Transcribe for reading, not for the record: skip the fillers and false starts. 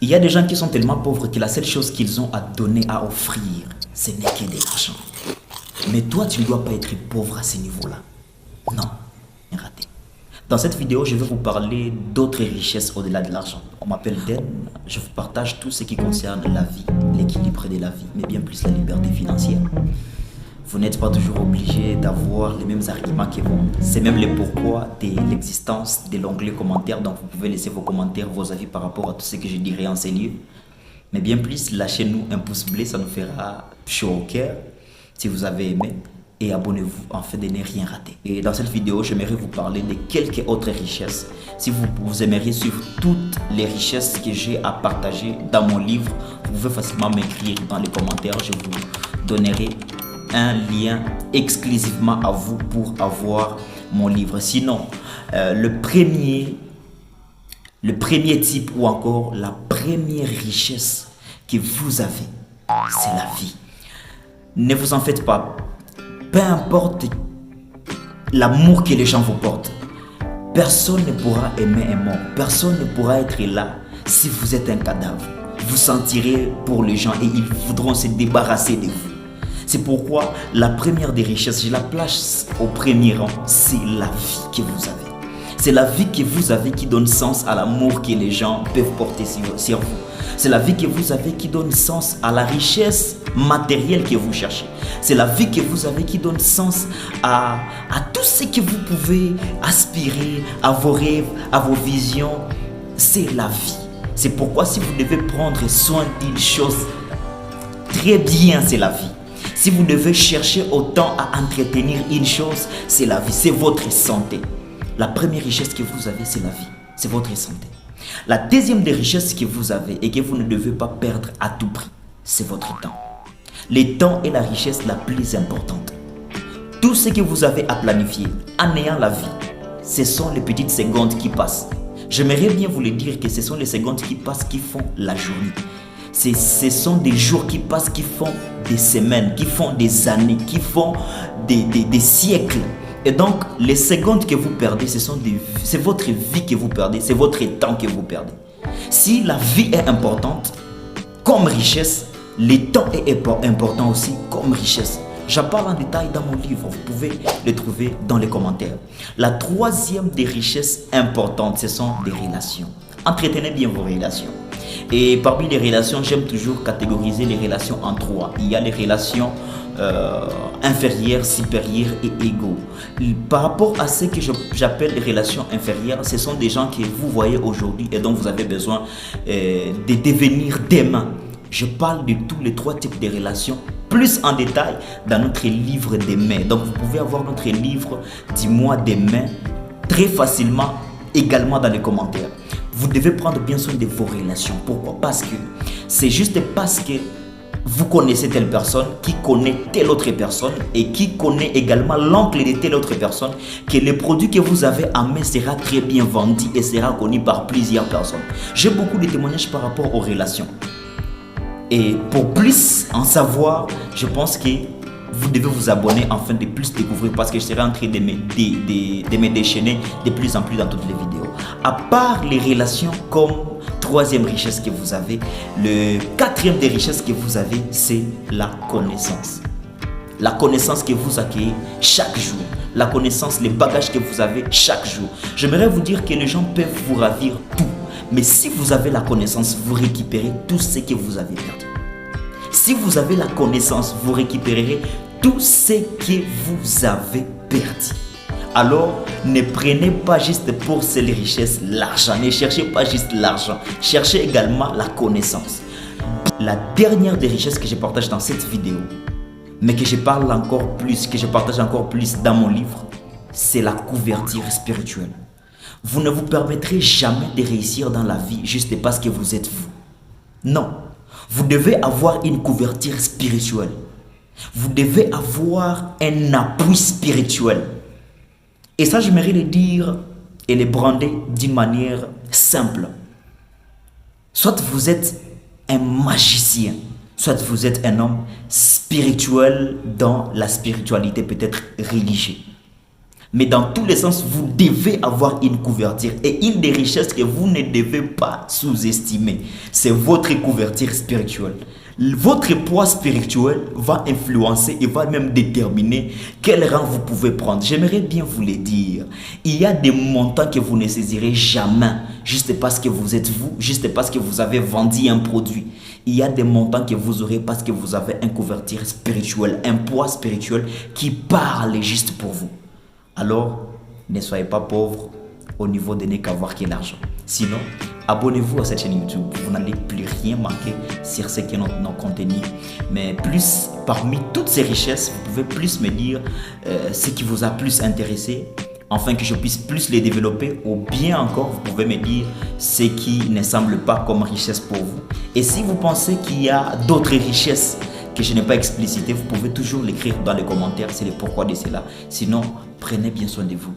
Il y a des gens qui sont tellement pauvres que la seule chose qu'ils ont à donner, à offrir, ce n'est que de l'argent. Mais toi, tu ne dois pas être pauvre à ce niveau-là. Non, raté. Dans cette vidéo, je vais vous parler d'autres richesses au-delà de l'argent. On m'appelle Den, je vous partage tout ce qui concerne la vie, l'équilibre de la vie, mais bien plus la liberté financière. Vous n'êtes pas toujours obligé d'avoir les mêmes arguments que moi. C'est même le pourquoi de l'existence de l'onglet commentaires. Donc vous pouvez laisser vos commentaires, vos avis par rapport à tout ce que je dirai en ces lieux. Mais bien plus, lâchez-nous un pouce bleu, ça nous fera chaud au cœur si vous avez aimé. Et abonnez-vous afin de ne rien rater. Et dans cette vidéo, j'aimerais vous parler de quelques autres richesses. Si vous aimeriez suivre toutes les richesses que j'ai à partager dans mon livre, vous pouvez facilement m'écrire dans les commentaires. Je vous donnerai un lien exclusivement à vous pour avoir mon livre. Sinon, le premier type ou encore la première richesse que vous avez, c'est la vie. Ne vous en faites pas. Peu importe l'amour que les gens vous portent, personne ne pourra aimer un mort. Personne ne pourra être là si vous êtes un cadavre. Vous sentirez pour les gens et ils voudront se débarrasser de vous. C'est pourquoi la première des richesses, je la place au premier rang, c'est la vie que vous avez. C'est la vie que vous avez qui donne sens à l'amour que les gens peuvent porter sur vous. C'est la vie que vous avez qui donne sens à la richesse matérielle que vous cherchez. C'est la vie que vous avez qui donne sens à tout ce que vous pouvez aspirer, à vos rêves, à vos visions. C'est la vie. C'est pourquoi si vous devez prendre soin d'une chose, très bien, c'est la vie. Si vous devez chercher autant à entretenir une chose, c'est la vie, c'est votre santé. La première richesse que vous avez, c'est la vie, c'est votre santé. La deuxième des richesses que vous avez et que vous ne devez pas perdre à tout prix, c'est votre temps. Le temps est la richesse la plus importante. Tout ce que vous avez à planifier en ayant la vie, ce sont les petites secondes qui passent. J'aimerais bien vous le dire que ce sont les secondes qui passent qui font la journée. Ce sont des jours qui passent, qui font des semaines, qui font des années, qui font des siècles. Et donc, les secondes que vous perdez, c'est votre vie que vous perdez, c'est votre temps que vous perdez. Si la vie est importante comme richesse, le temps est important aussi comme richesse. J'en parle en détail dans mon livre, vous pouvez le trouver dans les commentaires. La troisième des richesses importantes, ce sont des relations. Entretenez bien vos relations. Et parmi les relations, j'aime toujours catégoriser les relations en trois. Il y a les relations inférieures, supérieures et égaux. Par rapport à ce que j'appelle les relations inférieures, ce sont des gens que vous voyez aujourd'hui et dont vous avez besoin de devenir demain. Je parle de tous les trois types de relations, plus en détail dans notre livre des mains. Donc vous pouvez avoir notre livre du mois des mains très facilement également dans les commentaires. Vous devez prendre bien soin de vos relations. Pourquoi? Parce que c'est juste parce que vous connaissez telle personne qui connaît telle autre personne et qui connaît également l'oncle de telle autre personne que le produit que vous avez en main sera très bien vendu et sera connu par plusieurs personnes. J'ai beaucoup de témoignages par rapport aux relations. Et pour plus en savoir, je pense que vous devez vous abonner afin de plus découvrir parce que je serai en train de me déchaîner de plus en plus dans toutes les vidéos. À part les relations comme troisième richesse que vous avez, le quatrième des richesses que vous avez, c'est la connaissance. La connaissance que vous accueillez chaque jour. La connaissance, les bagages que vous avez chaque jour. J'aimerais vous dire que les gens peuvent vous ravir tout. Mais si vous avez la connaissance, vous récupérez tout ce que vous avez perdu. Si vous avez la connaissance, vous récupérerez tout ce que vous avez perdu. Alors, ne prenez pas juste pour ces richesses l'argent. Ne cherchez pas juste l'argent. Cherchez également la connaissance. La dernière des richesses que je partage dans cette vidéo, mais que je parle encore plus, que je partage encore plus dans mon livre, c'est la couverture spirituelle. Vous ne vous permettrez jamais de réussir dans la vie juste parce que vous êtes vous. Non. Vous devez avoir une couverture spirituelle. Vous devez avoir un appui spirituel. Et ça, j'aimerais le dire et le brander d'une manière simple. Soit vous êtes un magicien, soit vous êtes un homme spirituel dans la spiritualité peut-être religieuse. Mais dans tous les sens, vous devez avoir une couverture. Et une des richesses que vous ne devez pas sous-estimer, c'est votre couverture spirituelle. Votre poids spirituel va influencer et va même déterminer quel rang vous pouvez prendre. J'aimerais bien vous le dire. Il y a des montants que vous ne saisirez jamais, juste parce que vous êtes vous, juste parce que vous avez vendu un produit. Il y a des montants que vous aurez parce que vous avez un couverture spirituel, un poids spirituel qui parle juste pour vous. Alors, ne soyez pas pauvre au niveau de ne qu'avoir que l'argent. Sinon, abonnez-vous à cette chaîne YouTube. Vous n'allez plus rien manquer sur ce qui est notre contenu. Mais plus, parmi toutes ces richesses, vous pouvez plus me dire ce qui vous a plus intéressé, afin que je puisse plus les développer, ou bien encore, vous pouvez me dire ce qui ne semble pas comme richesse pour vous. Et si vous pensez qu'il y a d'autres richesses que je n'ai pas explicitées, vous pouvez toujours l'écrire dans les commentaires. C'est le pourquoi de cela. Sinon, prenez bien soin de vous.